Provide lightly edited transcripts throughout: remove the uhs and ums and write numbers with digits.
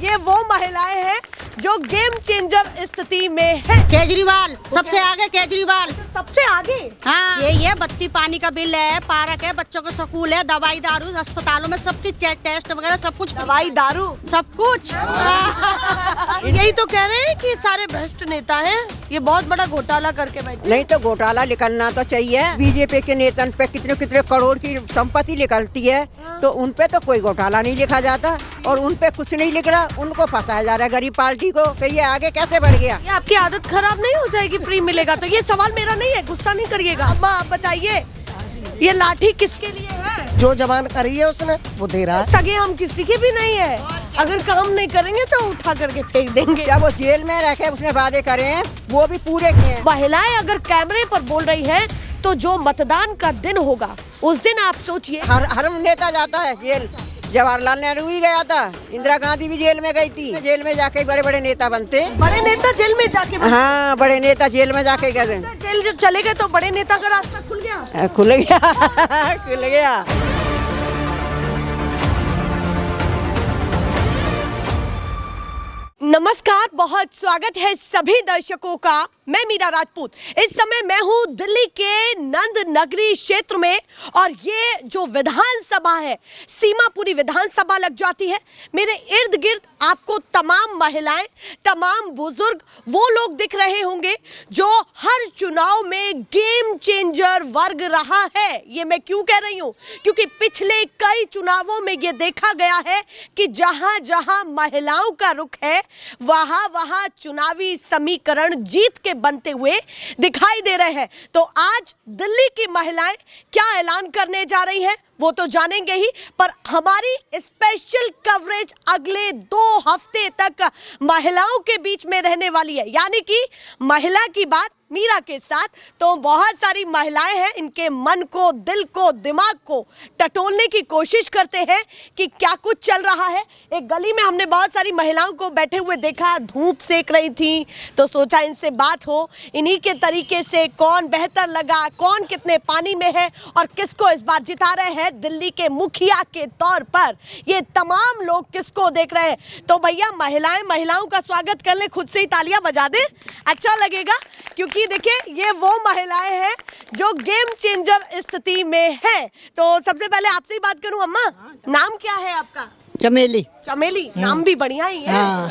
ये वो महिलाएं हैं जो गेम चेंजर स्थिति में है। केजरीवाल सबसे आगे, केजरीवाल सबसे आगे। हाँ, ये बत्ती पानी का बिल है, पार्क है, बच्चों का स्कूल है, दवाई दारू, अस्पतालों में सबकी टेस्ट वगैरह सब कुछ, दवाई दारू सब कुछ। यही तो कह रहे हैं कि सारे भ्रष्ट नेता हैं, ये बहुत बड़ा घोटाला करके बैठे। नहीं तो घोटाला निकलना तो चाहिए। बीजेपी के नेता पे कितने कितने करोड़ की संपत्ति निकलती है, तो उन पे तो कोई घोटाला नहीं लिखा जाता और उन पे कुछ नहीं लिख रहा, उनको फंसाया जा रहा है गरीब पार्टी को। तो ये आगे कैसे बढ़ गया? ये आपकी आदत खराब नहीं हो जाएगी फ्री मिलेगा तो? ये सवाल मेरा नहीं है, गुस्सा नहीं करिएगा। अम्मा आप बताइए, ये लाठी किसके लिए है? जो जवान करी है उसने वो दे रहा है। सगे हम किसी के भी नहीं है, अगर काम नहीं करेंगे तो उठा करके फेंक देंगे। जब वो जेल में रखे उसने वादे करे हैं वो भी पूरे किए हैं। महिलाएं अगर कैमरे पर बोल रही है तो जो मतदान का दिन होगा उस दिन आप सोचिए। हर नेता जाता है जेल। जवाहरलाल नेहरू भी गया था, इंदिरा गांधी भी जेल में गई थी। जेल में जाके बड़े बड़े नेता बनते। बड़े नेता जेल में जाके हाँ, बड़े नेता जेल में जाके गए। जेल जब चले गए तो बड़े नेता का रास्ता खुल गया। खुल गया खुल गया। नमस्कार, बहुत स्वागत है सभी दर्शकों का। मैं मीरा राजपूत। इस समय मैं हूँ दिल्ली के नंद नगरी क्षेत्र में और ये जो विधानसभा है, सीमापुरी विधानसभा लग जाती है। मेरे इर्द गिर्द आपको तमाम महिलाएं, तमाम बुजुर्ग वो लोग दिख रहे होंगे जो हर चुनाव में गेम चेंजर वर्ग रहा है। ये मैं क्यों कह रही हूँ? क्योंकि पिछले कई चुनावों में ये देखा गया है कि जहां जहां महिलाओं का रुख है वहां वहां चुनावी समीकरण जीत के बनते हुए दिखाई दे रहे हैं। तो आज दिल्ली की महिलाएं क्या ऐलान करने जा रही हैं वो तो जानेंगे ही, पर हमारी स्पेशल कवरेज अगले 2 हफ्ते तक महिलाओं के बीच में रहने वाली है। यानी कि महिला की बात मीरा के साथ। तो बहुत सारी महिलाएं हैं, इनके मन को, दिल को, दिमाग को टटोलने की कोशिश करते हैं कि क्या कुछ चल रहा है। एक गली में हमने बहुत सारी महिलाओं को बैठे हुए देखा, धूप सेक रही थी, तो सोचा इनसे बात हो। इन्हीं के तरीके से कौन बेहतर लगा, कौन कितने पानी में है और किसको इस बार जिता रहे हैं दिल्ली के मुखिया के तौर पर, ये तमाम लोग किसको देख रहे हैं। तो भैया महिलाओं का स्वागत कर ले, खुद से ही तालियां बजा दे, अच्छा लगेगा। क्योंकि देखिए ये वो महिलाएं हैं जो गेम चेंजर स्थिति में है। तो सबसे पहले आपसे ही बात करूं। अम्मा, नाम क्या है आपका? चमेली। चमेली, नाम भी बढ़िया ही है। हाँ।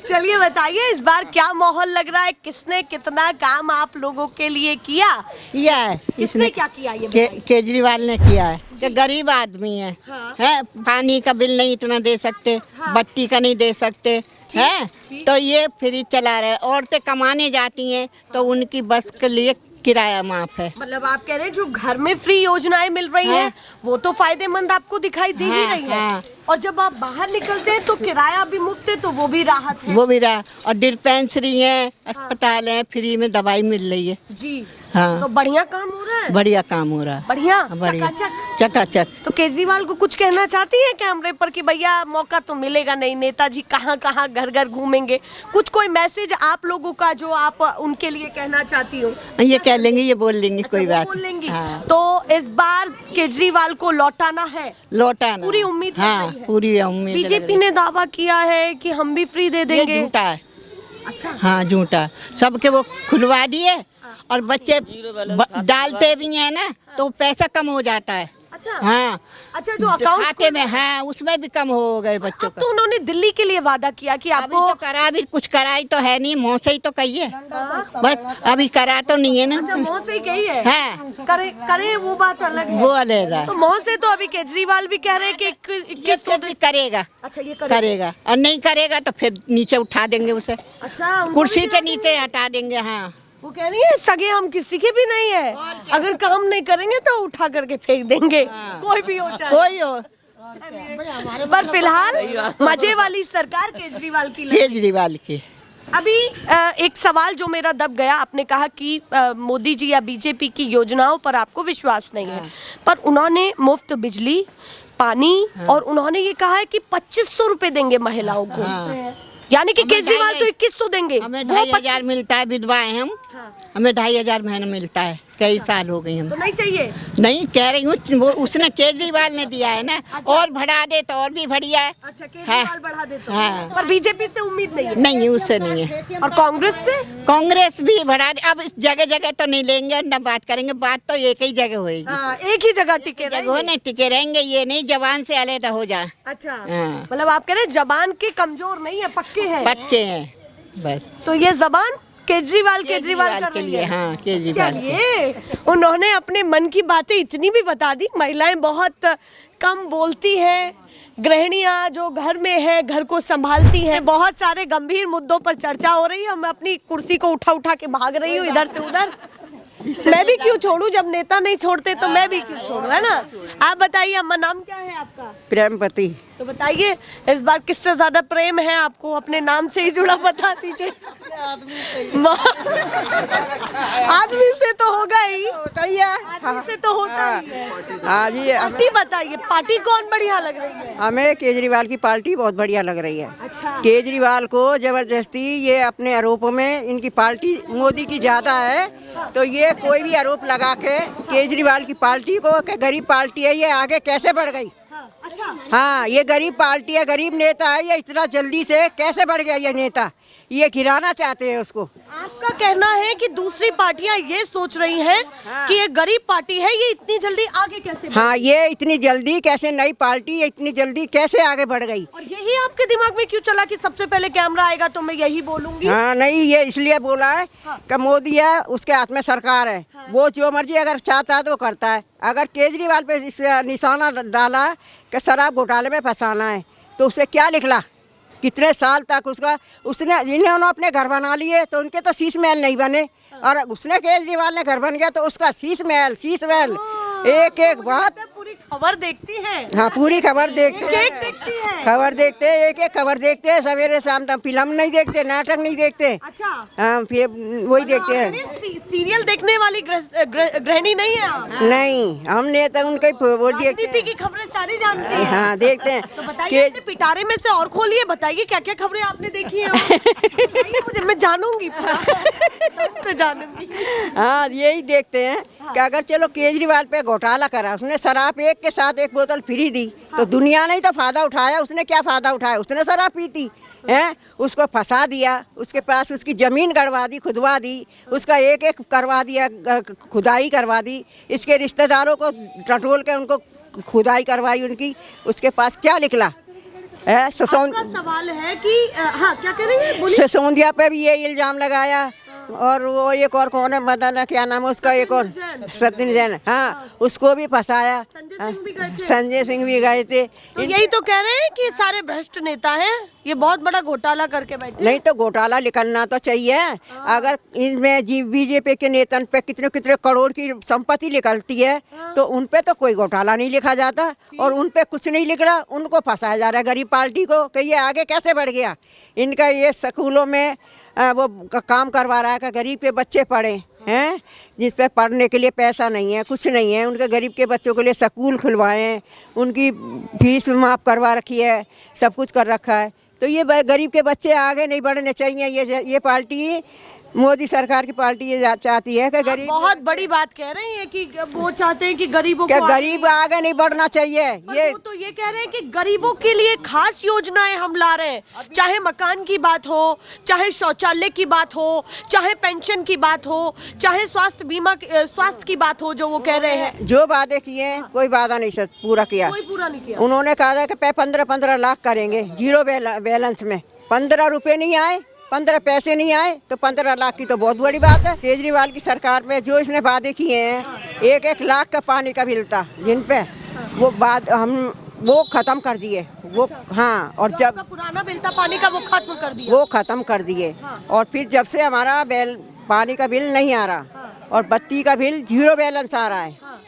चलिए बताइए, इस बार क्या माहौल लग रहा है? किसने कितना काम आप लोगों के लिए किया है? किसने क्या किया? ये केजरीवाल ने किया है कि गरीब आदमी है, है पानी का बिल नहीं इतना दे सकते, बत्ती का नहीं दे सकते है, तो ये फ्री चला रहे। औरतें कमाने जाती हैं तो उनकी बस के लिए किराया माफ है। मतलब आप कह रहे हैं जो घर में फ्री योजनाएं मिल रही हैं वो तो फायदेमंद आपको दिखाई दे ही रही है। और जब आप बाहर निकलते हैं तो किराया भी मुफ्त है, तो वो भी राहत है। वो भी और डिस्पेंसरी है, अस्पताल है, फ्री में दवाई मिल रही है जी। हाँ, तो बढ़िया काम हो रहा है। बढ़िया काम हो रहा है, बढ़िया, चकाचक चकाचक। तो केजरीवाल को कुछ कहना चाहती है कैमरे पर कि भैया मौका तो मिलेगा नहीं, नेताजी कहाँ कहाँ घर घर घूमेंगे? कुछ कोई मैसेज आप लोगों का जो आप उनके लिए कहना चाहती हो? ये कह लेंगे, ये बोल लेंगे। अच्छा, कोई बात बोल लेंगी। हाँ। तो इस बार केजरीवाल को लौटाना है, लौटाना पूरी उम्मीद है, पूरी उम्मीद। बीजेपी ने दावा किया है कि हम भी फ्री दे देंगे। झूठा है। अच्छा, हाँ झूठा। सबके वो खुलवा दिए और बच्चे डालते भी हैं ना, तो पैसा कम हो जाता है। अच्छा, हाँ, अच्छा, जो अकाउंट खाते में है उसमें भी कम हो गए बच्चों का। तो उन्होंने दिल्ली के लिए वादा किया कि आपको तो करा भी कुछ कराई तो है नहीं, मुँह से ही तो कहिए, बस अभी करा तो नहीं है ना। अच्छा, मुँह से ही कही है। करे वो बात अलग है, वो अलग है। तो मुँह से तो अभी केजरीवाल भी कह रहे हैं कि 2100 भी करेगा। अच्छा, ये करेगा और नहीं करेगा तो फिर नीचे उठा देंगे उसे। अच्छा, कुर्सी के नीचे हटा देंगे। हाँ, वो कह रही है सगे हम किसी के भी नहीं है, अगर काम नहीं करेंगे तो उठा करके फेंक देंगे। कोई भी हो चाहे कोई हो। पर फिलहाल मजे वाली सरकार केजरीवाल की। अभी एक सवाल जो मेरा दब गया, आपने कहा कि मोदी जी या बीजेपी की योजनाओं पर आपको विश्वास नहीं है, पर उन्होंने मुफ्त बिजली, पानी और उन्होंने ये कहा है कि 2500 रुपए देंगे महिलाओं को। यानी कि केजरीवाल तो 2100 देंगे। हमें 2500 मिलता है, विधवा है हम। हमें 2500 महीना मिलता है कई साल हो गए हम। तो नहीं चाहिए। नहीं कह रही हूँ, वो उसने केजरीवाल ने दिया है ना। और बढ़ा दे तो और भी बढ़िया है। अच्छा, केजरीवाल बढ़ा दे तो। हाँ। पर बीजेपी से उम्मीद नहीं है। नहीं, उससे नहीं है। और कांग्रेस से? कांग्रेस भी बढ़ा दे। अब इस जगह जगह तो नहीं लेंगे ना, बात करेंगे, बात तो एक ही जगह होगी। हाँ, एक ही जगह टिके जगह रहेंगे। नहीं टिके रहेंगे, ये नहीं जवान से अलग हो जाए। अच्छा, हाँ। मतलब आप कह रहे हैं जबान के कमजोर नहीं है, पक्के हैं। पक्के हैं बस। तो ये जबान केजरीवाल कर के रही लिए, है। हाँ, केजरीवाल के। चलिए, उन्होंने अपने मन की बातें इतनी भी बता दी। महिलाएं बहुत कम बोलती हैं, गृहिणियां जो घर में है, घर को संभालती हैं। बहुत सारे गंभीर मुद्दों पर चर्चा हो रही है। मैं अपनी कुर्सी को उठा के भाग रही हूँ इधर से उधर। मैं भी क्यों छोड़ूं, जब नेता नहीं छोड़ते तो मैं भी क्यों छोड़ूं, है ना। आप बताइए अम्मा, नाम क्या है आपका? प्रेमपति। तो बताइए इस बार किससे ज्यादा प्रेम है आपको? अपने नाम से ही जुड़ा बता दीजिए। आदमी से तो होगा ही, होता ही है। आदमी से तो होता ही है। हाँ जी, पार्टी बताइए, पार्टी कौन बढ़िया लग रही है? हमें केजरीवाल की पार्टी बहुत बढ़िया लग रही है। अच्छा। केजरीवाल को जबरदस्ती ये अपने आरोपों में इनकी पार्टी मोदी की ज्यादा है, तो ये कोई भी आरोप लगा के केजरीवाल की पार्टी को कि गरीब पार्टी है, ये आगे कैसे बढ़ गई। अच्छा, हाँ, ये गरीब पार्टी है, गरीब नेता है, ये इतना जल्दी से कैसे बढ़ गया ये नेता, ये गिराना चाहते हैं उसको। आपका कहना है कि दूसरी पार्टियां ये सोच रही हैं कि ये गरीब पार्टी है, ये इतनी जल्दी आगे कैसे बढ़ हाँ, ये इतनी जल्दी कैसे नई पार्टी ये इतनी जल्दी कैसे आगे बढ़ गई। और यही आपके दिमाग में क्यों चला कि सबसे पहले कैमरा आएगा तो मैं यही बोलूंगी? हाँ, नहीं, ये इसलिए बोला है कि मोदी है, उसके हाथ में सरकार है, वो जो मर्जी अगर चाहता है तो करता है। अगर केजरीवाल पे निशाना डाला कि शराब घोटाले में फंसाना है, तो उसे क्या निकला? कितने साल तक उसने इन्होंने अपने घर बना लिए, तो उनके तो शीश महल नहीं बने, और उसने केजरीवाल ने घर बन गया तो उसका शीश महल एक एक बात। पूरी खबर देखती है। हाँ, पूरी खबर देखते हैं, एक देखती है। खबर देखते हैं, एक एक खबर देखते हैं, सवेरे शाम तक। फिल्म नहीं देखते, नाटक नहीं देखते। अच्छा, हाँ, फिर वही देखते हैं। सीरियल देखने वाली गृहिणी नहीं है आप? नहीं, हमने तो उनके वो देखते राजनीति की खबरें सारी जानती हैं। हाँ, देखते हैं। तो बताइए, अपने पिटारे में से और खोलिए, बताइए क्या क्या खबरें आपने देखी हैं। बताइए मुझे, मैं जानूंगी तो जानूंगी। हाँ, यही देखते हैं कि अगर चलो केजरीवाल पे घोटाला करा, उसने शराब एक के साथ एक बोतल फ्री दी, तो दुनिया ने ही तो फायदा उठाया। उसने क्या फायदा उठाया? उसने शराब पी थी, हैं, उसको फंसा दिया, उसके पास उसकी जमीन गड़वा दी, खुदवा दी, उसका एक एक करवा दिया, खुदाई करवा दी, इसके रिश्तेदारों को टटोल के उनको खुदाई करवाई उनकी। उसके पास क्या निकला? आपका सवाल है कि हाँ, क्या कह रही है, बोलिए। सिसोदिया पे भी ये इल्जाम लगाया, और वो एक और कौन है, बताना क्या नाम है उसका, एक और सत्यन जैन, हाँ, उसको भी फंसाया। संजय सिंह भी गए थे। तो यही तो कह रहे हैं कि सारे भ्रष्ट नेता हैं, ये बहुत बड़ा घोटाला करके बैठे। नहीं तो घोटाला निकलना तो चाहिए। अगर इनमें बीजेपी के नेता पे कितने कितने करोड़ की संपत्ति निकलती है, तो उन पे तो कोई घोटाला नहीं लिखा जाता, और उन पे कुछ नहीं लिख रहा, उनको फंसाया जा रहा है गरीब पार्टी को कि ये आगे कैसे बढ़ गया। इनका ये स्कूलों में वो काम करवा रहा है कि गरीब के बच्चे पढ़े हैं, जिस पे पढ़ने के लिए पैसा नहीं है, कुछ नहीं है। उनके गरीब के बच्चों के लिए स्कूल खुलवाए हैं, उनकी फीस माफ़ करवा रखी है, सब कुछ कर रखा है। तो ये गरीब के बच्चे आगे नहीं बढ़ने चाहिए। ये पार्टी, मोदी सरकार की पार्टी ये चाहती है कि गरीब, बहुत बड़ी बात कह रही है कि वो चाहते हैं कि गरीबों क्या को गरीब आगे नहीं बढ़ना चाहिए। ये वो तो ये कह रहे हैं कि गरीबों के लिए खास योजनाएं हम ला रहे हैं, चाहे मकान की बात हो, चाहे शौचालय की बात हो, चाहे पेंशन की बात हो, चाहे स्वास्थ्य की बात हो, जो वो कह रहे हैं। जो वादे किए हैं, कोई वादा नहीं पूरा किया। कोई पूरा नहीं किया। उन्होंने कहा था कि 15-15 लाख करेंगे जीरो बैलेंस में। 15 रुपए नहीं आए, 15 पैसे नहीं आए, तो 15 लाख की तो बहुत बड़ी बात है। केजरीवाल की सरकार में जो इसने वादे किए हैं, 1-1 लाख का पानी का बिल था जिन पे, वो खत्म कर दिए वो। हाँ, और जब पुराना बिल था पानी का, वो खत्म कर दिया, वो खत्म कर दिए। और फिर जब से हमारा पानी का बिल नहीं आ रहा और बत्ती का बिल जीरो बैलेंस आ रहा है।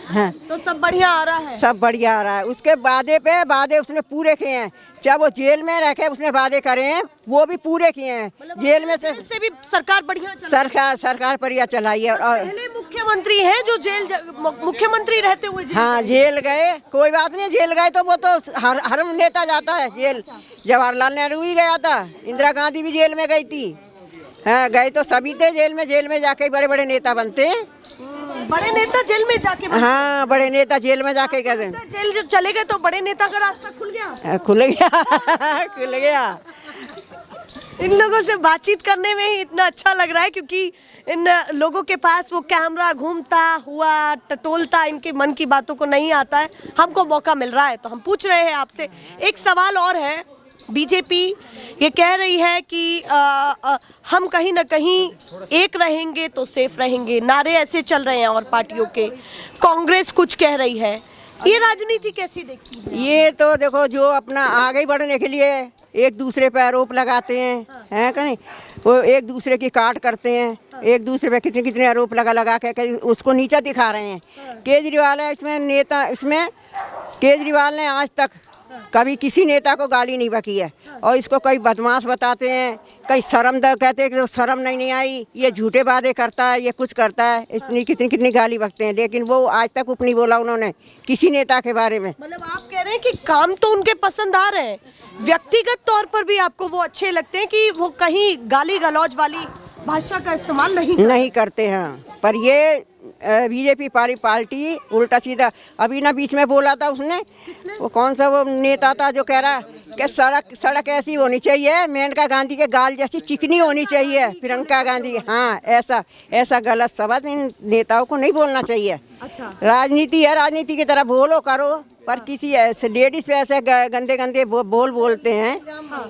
हाँ, तो सब बढ़िया आ रहा है। सब बढ़िया आ रहा है। उसके वादे उसने पूरे किए हैं। चाहे वो जेल में रखे, उसने वादे करे हैं, वो भी पूरे किए हैं। जेल में से भी सरकार बढ़िया सरकार बढ़िया चलाई है। और पहले मुख्यमंत्री हैं जो मुख्यमंत्री रहते हुए हाँ, जेल गए, कोई बात नहीं, जेल गए तो वो तो हर नेता जाता है जेल। जवाहरलाल नेहरू भी गया था, इंदिरा गांधी भी जेल में गई थी। हाँ, गए तो सभी थे जेल में जाके बड़े बड़े नेता बनते हैं। बड़े नेता जेल में जाके हाँ, बड़े नेता जेल में जाके कहते हैं जेल जब चले गए तो बड़े नेता का रास्ता खुल गया। खुल गया खुल गया। इन लोगों से बातचीत करने में ही इतना अच्छा लग रहा है क्योंकि इन लोगों के पास वो कैमरा घूमता हुआ टटोलता इनके मन की बातों को नहीं आता है। हमको मौका मिल रहा है तो हम पूछ रहे हैं आपसे। एक सवाल और है, बीजेपी ये कह रही है कि हम कहीं ना कहीं एक रहेंगे तो सेफ रहेंगे, नारे ऐसे चल रहे हैं और पार्टियों के। कांग्रेस कुछ कह रही है, ये राजनीति कैसी देखती है? ये तो देखो जो अपना आगे बढ़ने के लिए एक दूसरे पे आरोप लगाते हैं कहीं, वो एक दूसरे की काट करते हैं, एक दूसरे पे कितने कितने आरोप लगा के उसको नीचा दिखा रहे हैं। केजरीवाल है इसमें नेता, इसमें केजरीवाल ने आज तक कभी किसी नेता को गाली नहीं बकी है और इसको कई बदमाश बताते हैं, कई शर्मदा कहते हैं कि शर्म नहीं आई, ये झूठे वादे करता है, ये कुछ करता है, इतनी कितनी कितनी गाली बकते हैं, लेकिन वो आज तक कुछ नहीं बोला उन्होंने किसी नेता के बारे में। मतलब आप कह रहे हैं कि काम तो उनके पसंद आ रहे हैं, व्यक्तिगत तौर पर भी आपको वो अच्छे लगते हैं कि वो कहीं गाली गलौज वाली भाषा का इस्तेमाल नहीं करते हैं। पर ये बीजेपी पार्टी उल्टा सीधा अभी ना बीच में बोला था उसने, वो कौन सा वो नेता था जो कह रहा कि सड़क ऐसी होनी चाहिए, मेनका गांधी के गाल जैसी चिकनी होनी चाहिए, प्रियंका गांधी। हाँ, ऐसा गलत शब्द इन नेताओं को नहीं बोलना चाहिए। अच्छा, राजनीति है, राजनीति की तरह बोलो करो, पर किसी ऐसे लेडीज पे ऐसे गंदे बोलते हैं,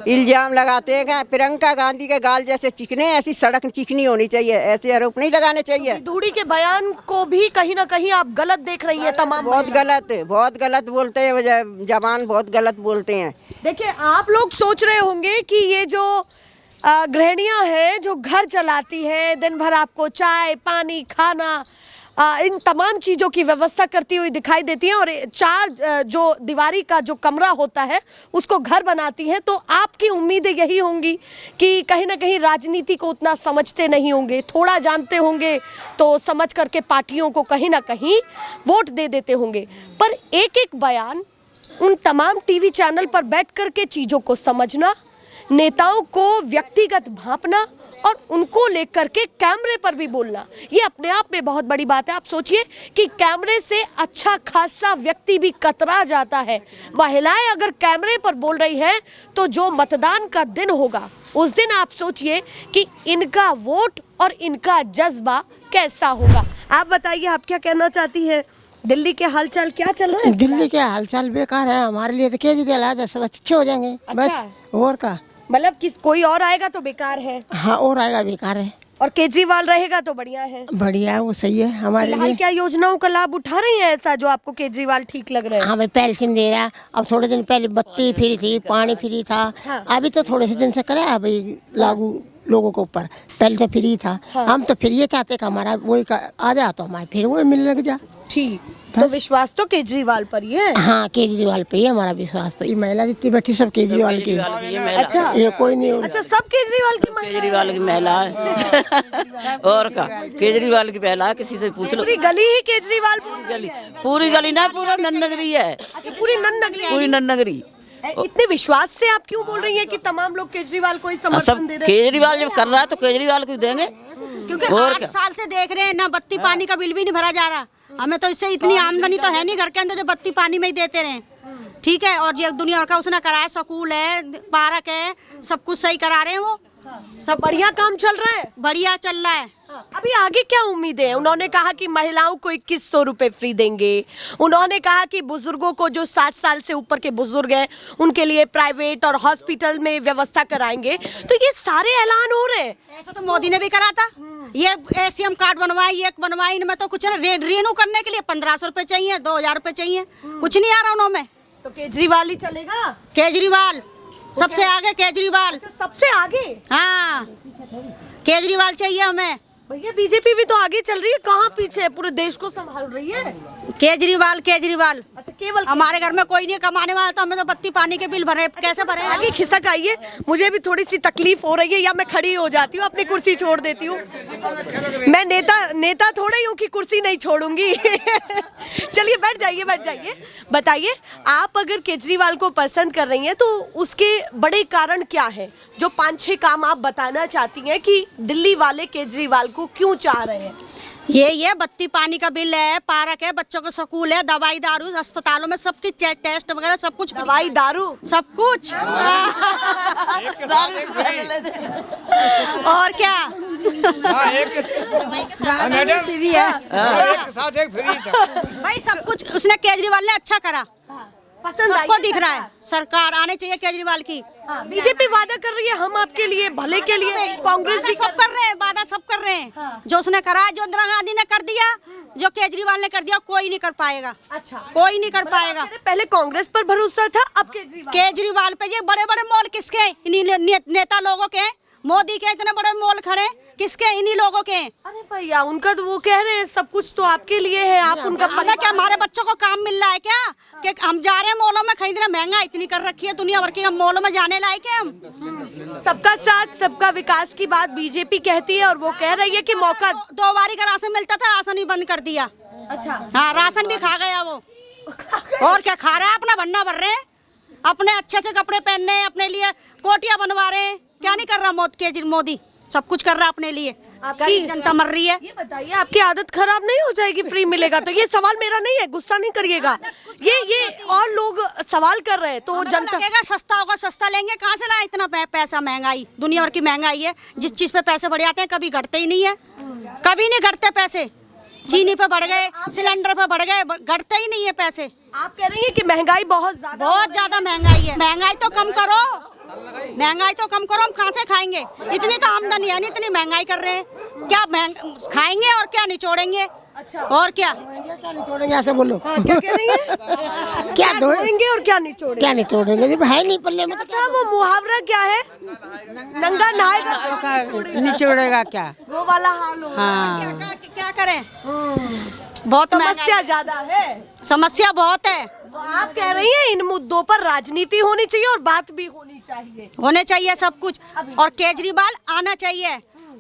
इल्जाम लगाते हैं। प्रियंका गांधी के गाल जैसे चिकने, ऐसी सड़क चिकनी होनी चाहिए, ऐसे आरोप नहीं लगाने चाहिए। धूड़ी के बयान को भी कहीं ना कहीं आप गलत देख रही हैं तमाम। बहुत गलत बोलते हैं, जवान बहुत गलत बोलते हैं। देखिए, आप लोग सोच रहे होंगे कि ये जो गृहिणियां हैं जो घर चलाती हैं, दिन भर आपको चाय पानी खाना इन तमाम चीज़ों की व्यवस्था करती हुई दिखाई देती हैं और चार जो दीवारी का जो कमरा होता है उसको घर बनाती हैं, तो आपकी उम्मीदें यही होंगी कि कहीं ना कहीं राजनीति को उतना समझते नहीं होंगे, थोड़ा जानते होंगे तो समझ करके पार्टियों को कहीं ना कहीं वोट दे देते होंगे। पर एक एक बयान उन तमाम टीवी चैनल पर बैठ करके चीज़ों को समझना, नेताओं को व्यक्तिगत भांपना और उनको लेकर के कैमरे पर भी बोलना, ये अपने आप में बहुत बड़ी बात है। आप सोचिए कि कैमरे से अच्छा खासा व्यक्ति भी कतरा जाता है। महिलाएं अगर कैमरे पर बोल रही है तो जो मतदान का दिन होगा उस दिन आप सोचिए कि इनका वोट और इनका जज्बा कैसा होगा। आप बताइए, आप क्या कहना चाहती हैं? दिल्ली के हालचाल क्या चल रहा है? दिल्ली के हालचाल बेकार है, हमारे लिए तो केजरीवाल आ जाए सब अच्छे हो जाएंगे। बस और का मतलब कि कोई और आएगा तो बेकार है? हाँ, और आएगा बेकार है, और केजरीवाल रहेगा तो बढ़िया है। बढ़िया है, वो सही है हमारे लिए। क्या योजनाओं का लाभ उठा रही है ऐसा जो आपको केजरीवाल ठीक लग रहा है? हाँ भाई, पेंशन दे रहा। अब थोड़े दिन पहले बत्ती फ्री थी, पानी फ्री था। हाँ। अभी तो थोड़े से दिन से करा भाई लागू लोगों के ऊपर, पहले तो फ्री था। हाँ। हम तो फिर ये चाहते कि हमारा वही आ जा तो हमारे फिर वही मिलने लग जा। ठीक, तो विश्वास तो केजरीवाल पर ही है। हाँ, केजरीवाल पे ही हमारा विश्वास। तो ये महिला जितनी बैठी सब केजरीवाल की। अच्छा, ये कोई नहीं। अच्छा, सब केजरीवाल की महिला? केजरीवाल की महिला है और का केजरीवाल की महिला है, किसी से पूछ लो। पूरी गली ही केजरीवाल पूरी गली ना, पूरा नन्नगरी है। अच्छा, पूरी नन्नगरी। पूरी नन्नगरी। इतने विश्वास से आप क्यों बोल रही हैं कि तमाम लोग केजरीवाल को ही सब समर्थन दे रहे हैं? केजरीवाल जब कर रहा है तो केजरीवाल को देंगे, क्योंकि 8 साल से देख रहे हैं ना, बत्ती पानी का बिल भी नहीं भरा जा रहा। हमें तो इससे इतनी आमदनी तो है नहीं घर के अंदर जो बत्ती पानी में ही देते रहे। ठीक है, और जो दुनिया का उसने कराया, स्कूल है, पार्क है, सब कुछ सही करा रहे हैं वो। सब बढ़िया काम चल रहा है, बढ़िया चल रहा है। अभी आगे क्या उम्मीदें हैं? उन्होंने कहा कि महिलाओं को 2100 रुपए फ्री देंगे। उन्होंने कहा कि बुजुर्गों को जो 60 साल से ऊपर के बुजुर्ग हैं उनके लिए प्राइवेट और हॉस्पिटल में व्यवस्था कराएंगे। तो ये सारे ऐलान हो रहे हैं। ऐसा तो मोदी ने भी करा था। ये ACM कार्ड बनवाए, ये बनवाए, इनमें तो कुछ रिन्यू करने के लिए 1500 रुपए चाहिए, 2000 रुपए चाहिए, कुछ नहीं आ रहा उन्होंने। तो केजरीवाल ही चलेगा? केजरीवाल सबसे आगे, केजरीवाल सबसे आगे। हाँ, केजरीवाल चाहिए हमें। भैया, बीजेपी भी तो आगे चल रही है, कहाँ पीछे है? पूरे देश को संभाल रही है। केजरीवाल अच्छा, केवल हमारे घर में कोई नहीं कमाने वाला, तो हमें तो बत्ती पानी के बिल भरे, कैसे भरे? आगे खिसक आइए, मुझे भी थोड़ी सी तकलीफ हो रही है, या मैं खड़ी हो जाती हूँ, अपनी कुर्सी छोड़ देती हूँ। मैं नेता थोड़ा ही हूँ कि कुर्सी नहीं छोड़ूंगी। चलिए, बैठ जाइए। बताइए, आप अगर केजरीवाल को पसंद कर रही हैं तो उसके बड़े कारण क्या है? जो 5-6 काम आप बताना चाहती हैं कि दिल्ली वाले केजरीवाल को क्यों चाह रहे हैं? ये बत्ती पानी का बिल है, पार्क है, बच्चों का स्कूल है, दवाई दारू, अस्पतालों में सबकी टेस्ट वगैरह सब कुछ, दवाई दारू सब कुछ। और क्या भाई, सब कुछ उसने केजरीवाल ने अच्छा करा, पसंद सबको दिख रहा है। सरकार आने चाहिए केजरीवाल की। बीजेपी वादा कर रही है हम आपके लिए भले के लिए, कांग्रेस भी सब कर रहे हैं, वादा सब कर रहे हैं। जो उसने करा, जो इंदिरा गांधी ने कर दिया, जो केजरीवाल ने कर दिया, कोई नहीं कर पाएगा। अच्छा, कोई नहीं कर पाएगा। पहले कांग्रेस पर भरोसा था, अब केजरीवाल पे। ये बड़े बड़े मॉल किसके? इन्हीं नेता लोगों के। मोदी के इतने बड़े मॉल खड़े किसके? इन्हीं लोगों के। अरे भैया, उनका तो वो कह रहे हैं सब कुछ तो आपके लिए है, आप उनका पता क्या हमारे बच्चों को काम मिल रहा है क्या? कि हम जा रहे हैं मॉलों में खरीद रहे हैं, महंगा इतनी कर रखी है दुनिया भर की, हम मॉलों में जाने लायक है हम? सबका साथ सबका विकास की बात बीजेपी कहती है और वो कह रही है कि मौका 2 बारी का राशन मिलता था, राशन भी बंद कर दिया। अच्छा, हाँ, राशन भी खा गया वो। और क्या खा रहा है? अपना भंडा भर रहे हैं, अपने अच्छे से कपड़े पहनने, अपने लिए कोटियां बनवा रहे हैं। क्या नहीं कर रहा मोदी? सब कुछ कर रहा है अपने लिए। गरीब जनता मर रही है। ये बताइए, आपकी आदत खराब नहीं हो जाएगी फ्री मिलेगा तो? ये सवाल मेरा नहीं है, गुस्सा नहीं करिएगा। ये और लोग सवाल कर रहे हैं तो जनता लगेगा सस्ता होगा, सस्ता लेंगे। कहाँ से लाए इतना पैसा? महंगाई, दुनिया भर की महंगाई है। जिस चीज पे पैसे बढ़ जाते हैं कभी घटते ही नहीं है, कभी नहीं घटते पैसे। चीनी पे बढ़ गए, सिलेंडर पे बढ़ गए, घटते ही नहीं है पैसे। आप कह रही हैं कि महंगाई बहुत ज्यादा महंगाई है। महंगाई तो कम करो, महंगाई तो कम करो। हम कहाँ से खाएंगे? इतनी तो आमदनी है नहीं, इतनी महंगाई कर रहे हैं। क्या खाएंगे और क्या निचोड़ेंगे? अच्छा, और क्या निचोड़ेंगे? ऐसे बोलो। क्या कह रही है? क्या धोएंगे और क्या निचोड़ेंगे? क्या निचोड़ेंगे? जब है नहीं पल्ले में तो क्या वो मुहावरा क्या है? नंगा नहाएगा निचोड़ेगा क्या? वो वाला हाल हो। हाँ। क्या करें? बहुत समस्या ज्यादा है, समस्या बहुत है। तो आप कह रही हैं इन मुद्दों पर राजनीति होनी चाहिए और बात भी होनी चाहिए। होने चाहिए सब कुछ। और केजरीवाल आना चाहिए।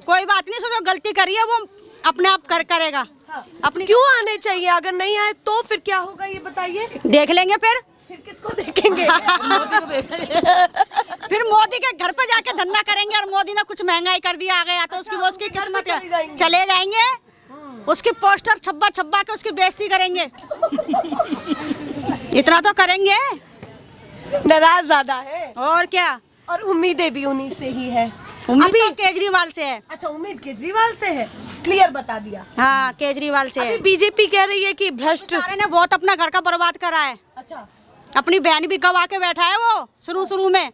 कोई बात नहीं, सोचो गलती करी है वो अपने आप करेगा। अपनी क्यों आने चाहिए? अगर नहीं आए तो फिर क्या होगा ये बताइए? देख लेंगे फिर किसको देखेंगे? फिर मोदी के घर पे जाके धंधा करेंगे। और मोदी ने कुछ महंगाई कर दिया आ गया तो उसकी किस्मत है, चले जाएंगे। उसकी पोस्टर छब्बा के उसकी बेइज्जती करेंगे। इतना तो करेंगे। नाराज ज्यादा है और क्या। और उम्मीदें भी उन्हीं से ही है। उम्मीद तो केजरीवाल से है। अच्छा, उम्मीद केजरीवाल से है, क्लियर बता दिया। हाँ, केजरीवाल से है। बीजेपी कह रही है कि भ्रष्ट ने बहुत अपना घर का बर्बाद करा है। अच्छा, अपनी बहन भी गवा के बैठा है वो शुरू में।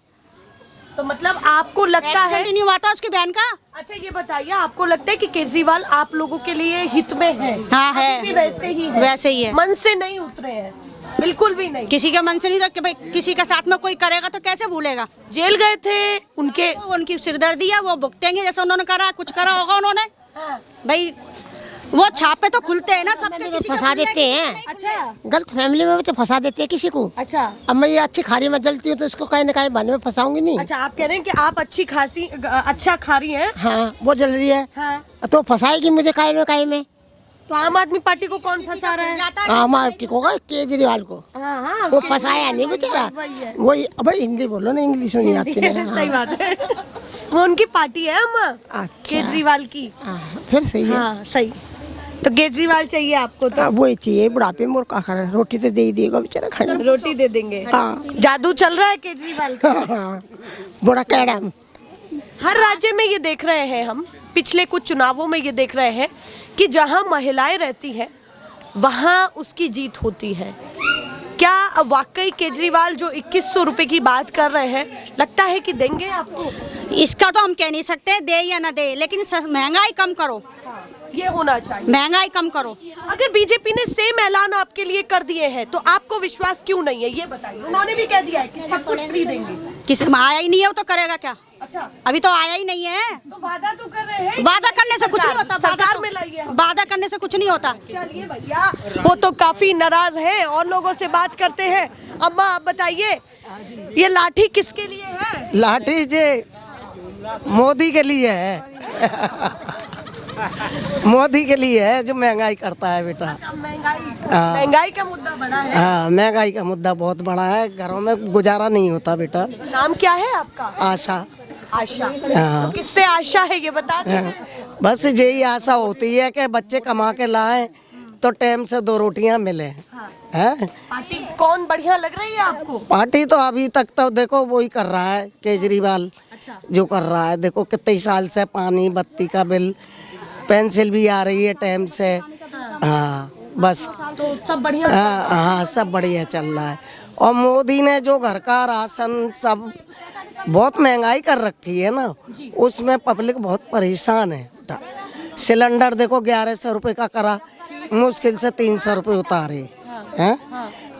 तो मतलब आपको लगता है नहीं हुआ था उसकी बहन का? अच्छा, ये बताइए, आपको लगता है कि केजरीवाल आप लोगों के लिए हित में है? हाँ है, भी वैसे ही है। वैसे ही है। मन से नहीं उतरे हैं, बिल्कुल भी नहीं। किसी के मन से नहीं था कि भाई किसी के साथ में कोई करेगा तो कैसे भूलेगा? जेल गए थे, उनकी सिरदर्दी है, वो भुगतेंगे जैसे उन्होंने करा, कुछ करा होगा उन्होंने। भाई वो छापे तो खुलते हैं ना सबके, किसी फंसा देते हैं। अच्छा, गलत फैमिली में भी तो फंसा देते हैं किसी को। अच्छा, अब मैं ये अच्छी खारी में जलती हूँ तो इसको कहीं न कहीं बहाने में फंसाऊंगी नहीं। अच्छा, आप कह रहे हैं कि आप अच्छा खा रही हैं। हाँ, वो जल रही है। हाँ। तो फंसाएगी मुझे कहीं न कहीं में। तो आम आदमी पार्टी को कौन फंसा रहा है? हमारे टिकोगा केजरीवाल को। हाँ, वो फंसाया नहीं बेचारा। वही अब हिंदी बोलो ना, इंग्लिश में नहीं आती मेरा। सही बात है। वो उनकी पार्टी है अम्मा, अच्छा। केजरीवाल की। फिर सही है। हाँ, सही। तो केजरीवाल चाहिए आपको? तो वही चाहिए, बुढ़ापे में और का खा रोटी तो दे ही देगा बेचारा खाने। रोटी दे देंगे। हाँ। जादू चल रहा है केजरीवाल का। बड़ा कैडा। हर राज्य में ये देख रहे हैं हम, पिछले कुछ चुनावों में ये देख रहे हैं कि जहां महिलाएं रहती हैं वहां उसकी जीत होती है। क्या वाकई केजरीवाल जो 2100 रुपए की बात कर रहे हैं, लगता है कि देंगे आपको? इसका तो हम कह नहीं सकते दे या ना दे, लेकिन महंगाई कम करो। ये होना चाहिए, महंगाई कम करो। अगर बीजेपी ने सेम ऐलान आपके लिए कर दिए हैं तो आपको विश्वास क्यों नहीं है, ये बताइए। उन्होंने भी कह दिया है कि सब कुछ फ्री देंगे। किसी में आया ही नहीं है वो तो करेगा क्या? अच्छा, अभी तो आया ही नहीं है। तो वादा तो कर रहे हैं। वादा करने से कुछ नहीं होता। सरकार में लाइए। वादा करने से कुछ नहीं होता। चलिए भैया, वो तो काफी नाराज हैं और लोगों से बात करते हैं। अम्मा, आप बताइए, ये लाठी किसके लिए है? लाठी जी मोदी के लिए है। मोदी के लिए है जो महंगाई करता है बेटा। अच्छा, महंगाई का मुद्दा बड़ा है। हाँ, महंगाई का मुद्दा बहुत बड़ा है, घरों में गुजारा नहीं होता बेटा। नाम क्या है आपका? आशा। आशा। हाँ। तो किससे आशा है ये बता दीजिए। बस यही आशा होती है कि बच्चे कमा के लाएं तो टाइम से 2 रोटियां मिले हैं। पार्टी कौन बढ़िया लग रही है आपको? पार्टी तो अभी तक तो देखो वही कर रहा है केजरीवाल। जो कर रहा है देखो कितने साल से पानी बत्ती का बिल, पेंसिल भी आ रही है टाइम से। हाँ बस तो सब बढ़िया। हाँ सब बढ़िया चल रहा है। और मोदी ने जो घर का राशन सब बहुत महंगाई कर रखी है ना, उसमें पब्लिक बहुत परेशान है। सिलेंडर देखो 1100 रुपये का करा, मुश्किल से 300 रुपये उतारे हैं।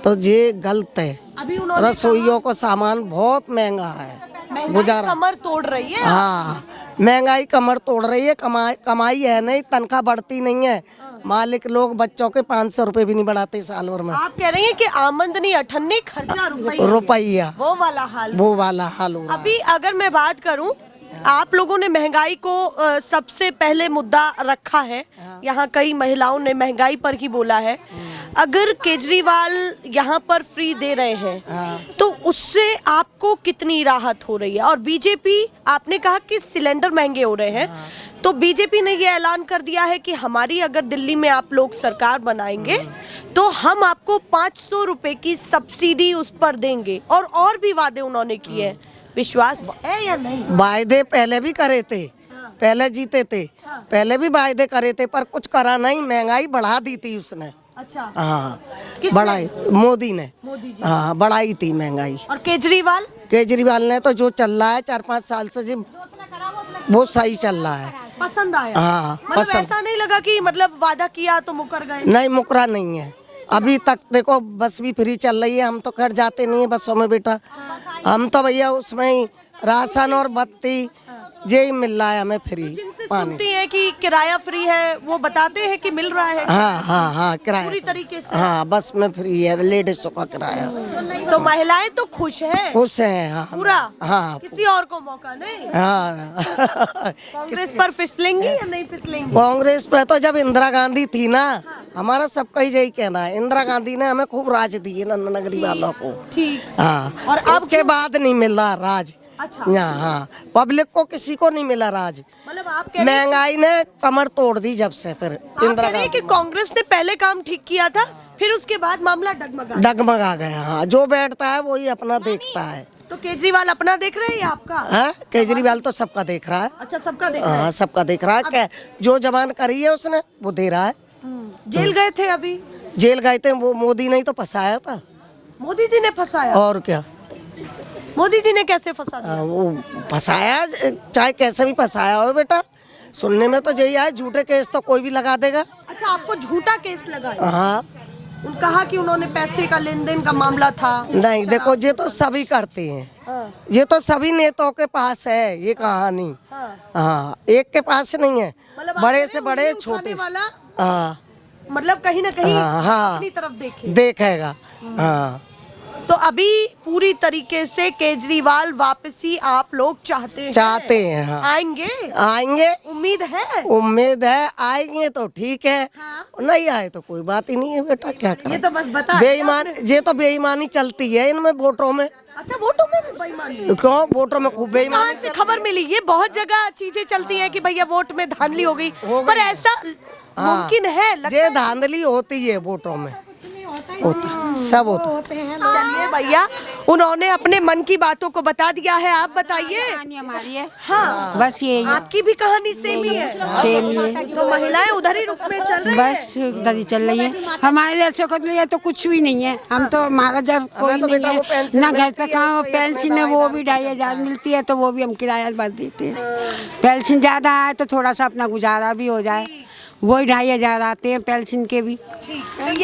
तो ये गलत है। अभी उन्होंने रसोइयों को सामान बहुत महंगा है, गुजारा कमर तोड़ रही है। हाँ महंगाई कमर तोड़ रही है। कमाई है नहीं, तनख्वाह बढ़ती नहीं है। मालिक लोग बच्चों के 500 रुपये भी नहीं बढ़ाते साल भर में। आप कह रही हैं कि आमदनी 98, खर्चा रुपया वो वाला हाल वो वाला हाल हो रहा है। अभी अगर मैं बात करूं, आप लोगों ने महंगाई को सबसे पहले मुद्दा रखा है। यहाँ कई महिलाओं ने महंगाई पर ही बोला है। अगर केजरीवाल यहाँ पर फ्री दे रहे हैं तो उससे आपको कितनी राहत हो रही है? और बीजेपी, आपने कहा कि सिलेंडर महंगे हो रहे हैं, तो बीजेपी ने ये ऐलान कर दिया है कि हमारी अगर दिल्ली में आप लोग सरकार बनाएंगे तो हम आपको 500 रुपए की सब्सिडी उस पर देंगे। और भी वादे उन्होंने किए हैं। विश्वास है या नहीं? वायदे पहले भी करे थे, पहले जीते थे, पहले भी वायदे करे थे, पर कुछ करा नहीं। महंगाई बढ़ा दी थी उसने। अच्छा। हाँ बढ़ाई मोदी ने। मोदी जी। हाँ बढ़ाई थी महंगाई। और केजरीवाल? केजरीवाल ने तो जो चल रहा है 4-5 साल से जी वो सही चल रहा है। पसंद आया? हाँ मतलब पसंद। ऐसा नहीं लगा कि मतलब वादा किया तो मुकर गए? नहीं मुकरा नहीं है अभी तक। देखो बस भी फ्री चल रही है। हम तो घर जाते नहीं है बसों में बेटा, हम तो भैया उसमें ही राशन और बत्ती यही मिल रहा है हमें फ्री। जिनसे पानी सुनती है कि किराया फ्री है, वो बताते हैं कि मिल रहा है। हाँ किराया पूरी तरीके से। हाँ बस में फ्री है, लेडीजों का किराया। तो महिलाएं तो खुश हैं खुश है। हाँ पूरा। हाँ किसी और को मौका नहीं। हाँ कांग्रेस पर फिसलेंगी या नहीं फिसलेंगी? कांग्रेस पे तो जब इंदिरा गांधी थी ना, हमारा सबका ही यही कहना है, इंदिरा गांधी ने हमें खूब राज दी है नंदनगरी वालों को। ठीक। हाँ और और अब के बाद नहीं मिल रहा राज। अच्छा। हाँ पब्लिक को किसी को नहीं मिला राज। मतलब आप कह रहे महंगाई ने कमर तोड़ दी जब से। फिर इंदिरा हैं कि कांग्रेस ने पहले काम ठीक किया था, फिर उसके बाद मामला डगमगा गया। हाँ जो बैठता है वही अपना देखता है। तो केजरीवाल अपना देख रहे हैं या आपका? हाँ केजरीवाल तो सबका देख रहा है। अच्छा, सबका देख रहे हैं। हाँ सबका देख रहा है। क्या जो जबान करी है उसने वो दे रहा है। जेल गए थे अभी? जेल गए थे, वो मोदी ने ही तो फंसाया था। मोदी जी ने फंसाया? और क्या, मोदी जी ने कैसे फंसा दिया? वो फंसाया, चाहे कैसे भी फंसाया हो बेटा। सुनने में तो यही आया, झूठे केस तो कोई भी लगा देगा। अच्छा, आपको झूठा केस लगा? हाँ कहा कि उन्होंने पैसे का लेन देन का मामला था। नहीं देखो ये तो सभी करते हैं। ये तो सभी नेताओं के पास है ये कहानी। हाँ एक के पास नहीं है, मतलब बड़े से बड़े छोटे वाला। हाँ मतलब कहीं ना कहीं हाँ अपनी तरफ देखेगा। हाँ तो अभी पूरी तरीके से केजरीवाल वापसी आप लोग चाहते हैं? हाँ। आएंगे? उम्मीद है आएंगे तो ठीक है। नहीं आए तो कोई बात ही नहीं है बेटा, क्या करें। ये तो बस बता ये तो बेईमानी चलती है इनमें वोटों में। अच्छा, वोटों में भी बेईमानी? क्यों, वोटों में खूब बेईमानी। कहाँ से खबर मिली? ये बहुत जगह चीजें चलती हैं कि भैया वोट में धांधली हो गई, पर ऐसा मुमकिन है? ये धांधली होती है वोटों में, होता सब होता। चलिए भैया, उन्होंने अपने मन की बातों को बता दिया है। आप बताइए। हमारी है। हाँ बस ये आपकी भी कहानी सेम ही है? सेम ही है। तो महिलाएं उधर ही रुख में चल रही हैं? बस उधर ही चल रही है। हमारे जैसे को लिए तो कुछ भी नहीं है। हम तो हमारा जब कोई नहीं है ना घर पे कहाँ, पेंशन है वो भी 2500 मिलती है, तो वो भी हम किराया भर देते हैं। पेंशन ज्यादा आए तो थोड़ा सा अपना गुजारा भी हो जाए, वही 2500 आते हैं पेंशन के भी।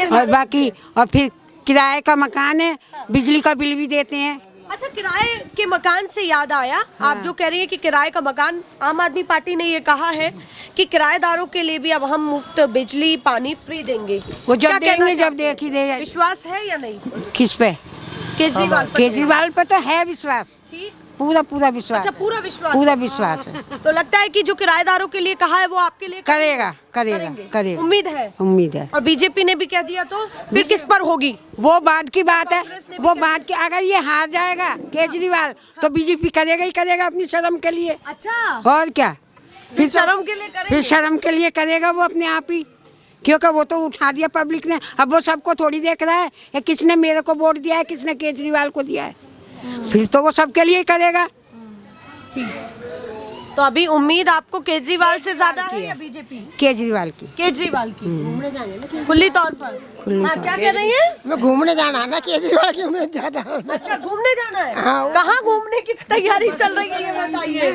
और बाकी और फिर किराए का मकान है, बिजली का बिल भी देते हैं। अच्छा, किराए के मकान से याद आया, आप जो कह रही हैं कि किराए का मकान, आम आदमी पार्टी ने ये कहा है कि किराएदारों के लिए भी अब हम मुफ्त बिजली पानी फ्री देंगे। वो क्या जब कहना देंगे, जब चाहते हैं? देखी दे। विश्वास है या नहीं? किस पे? केजरीवाल पर? केजरीवाल पे तो है विश्वास, ठीक, पूरा विश्वास। अच्छा, पूरा विश्वास? पूरा विश्वास है। तो लगता है कि जो किराएदारों के लिए कहा है वो आपके लिए करेगा। उम्मीद है? उम्मीद है। और बीजेपी ने भी कह दिया तो फिर किस पर होगी? वो बात की बात है, वो बात की। अगर ये हार जाएगा केजरीवाल तो बीजेपी करेगा ही करेगा अपनी शर्म के लिए। अच्छा, और क्या, फिर शर्म के लिए करेंगे? फिर शर्म के लिए करेगा वो अपने आप ही, क्योंकि वो तो उठा दिया पब्लिक ने। अब वो सबको थोड़ी देख रहा है कि किसने मेरे को वोट दिया है, किसने केजरीवाल को दिया है। फिर तो वो सबके लिए करेगा। तो अभी उम्मीद आपको केजरीवाल से ज्यादा है या बीजेपी? केजरीवाल की। केजरीवाल की खुली तौर पर। हाँ, क्या कह रही है? मैं घूमने जाना है ना, केजरीवाल की उम्मीद ज्यादा है। अच्छा, घूमने जाना है। कहाँ घूमने की तैयारी चल रही है ये बताइए?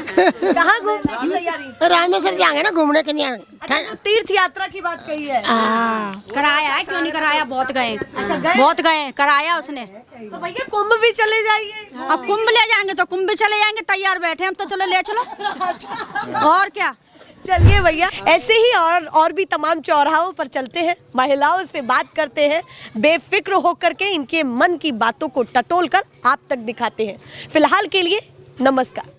कहाँ घूमने की तैयारी? रामेश्वर जाएंगे ना घूमने के लिए। अच्छा, जो तीर्थ यात्रा की बात कही है। कराया है, क्यों नहीं कराया, बहुत गए। अच्छा, गए? बहुत गए, कराया उसने। तो भैया कुंभ भी चले जाइए। अब कुंभ ले जाएंगे तो कुंभ भी चले जाएंगे, तैयार बैठे हम तो, चलो ले चलो। और क्या। चलिए भैया, ऐसे ही और भी तमाम चौराहों पर चलते हैं, महिलाओं से बात करते हैं, बेफिक्र होकर के इनके मन की बातों को टटोल कर आप तक दिखाते हैं। फिलहाल के लिए नमस्कार।